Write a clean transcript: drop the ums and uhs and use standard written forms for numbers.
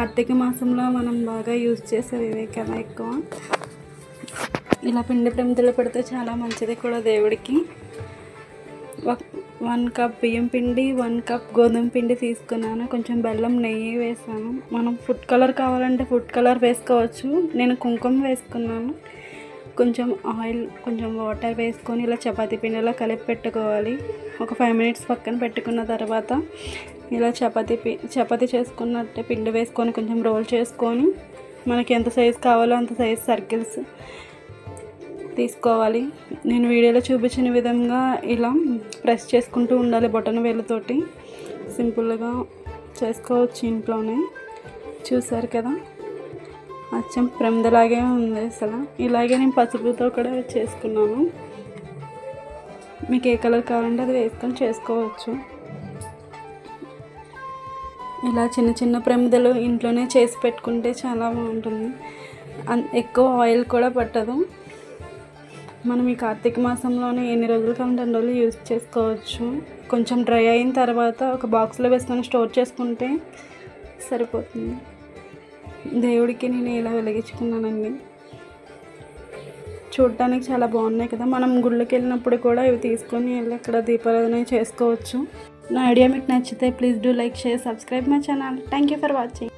కార్తీక మాసంలో మనం బాగా యూజ్ చేసేవి ఇవే కదా ఎక్కువ. ఇలా పిండి ప్రమిదలు పెడితే చాలా మంచిది కూడా దేవుడికి. 1 కప్ బియ్యం పిండి, 1 కప్ గోధుమ పిండి తీసుకున్నాను. కొంచెం బెల్లం, నెయ్యి వేసాను. మనం ఫుడ్ కలర్ కావాలంటే ఫుడ్ కలర్ వేసుకోవచ్చు. నేను కుంకుమ వేసుకున్నాను. కొంచెం ఆయిల్, కొంచెం వాటర్ వేసుకొని ఇలా చపాతీ పిండిలా కలిపి పెట్టుకోవాలి. ఒక 5 మినిట్స్ పక్కన పెట్టుకున్న తర్వాత ఇలా చపాతీ చేసుకున్నట్టే పిండి వేసుకొని కొంచెం రోల్ చేసుకొని మనకి ఎంత సైజు కావాలో అంత సైజు సర్కిల్స్ తీసుకోవాలి. నేను వీడియోలో చూపించిన విధంగా ఇలా ప్రెస్ చేసుకుంటూ ఉండాలి బొటన వేలుతోటి. సింపుల్గా చేసుకోవచ్చు ఇంట్లోనే. చూసారు కదా, అచ్చం ప్రమిదలాగే ఉంది అసలు. ఇలాగే నేను పసుపుతో కూడా చేసుకున్నాను. మీకు ఏ కలర్ కావాలంటే అది వేసుకొని చేసుకోవచ్చు. ఇలా చిన్న చిన్న ప్రమిదలు ఇంట్లోనే చేసి పెట్టుకుంటే చాలా బాగుంటుంది. ఎక్కువ ఆయిల్ కూడా పట్టదు. మనం ఈ కార్తీక మాసంలోనే ఎన్ని రోజులు కావాలంటే అన్ని రోజులు యూజ్ చేసుకోవచ్చు. కొంచెం డ్రై అయిన తర్వాత ఒక బాక్స్లో వేసుకొని స్టోర్ చేసుకుంటే సరిపోతుంది. దేవుడికి నేను ఇలా వెలిగించుకున్నానండి. చూడటానికి చాలా బాగున్నాయి కదా. మనం గుళ్ళకి వెళ్ళినప్పుడు కూడా ఇవి తీసుకొని వెళ్ళి అక్కడ దీపారాధన చేసుకోవచ్చు. నా ఐడియా మీకు నచ్చితే please do like, share, subscribe my channel. Thank you for watching.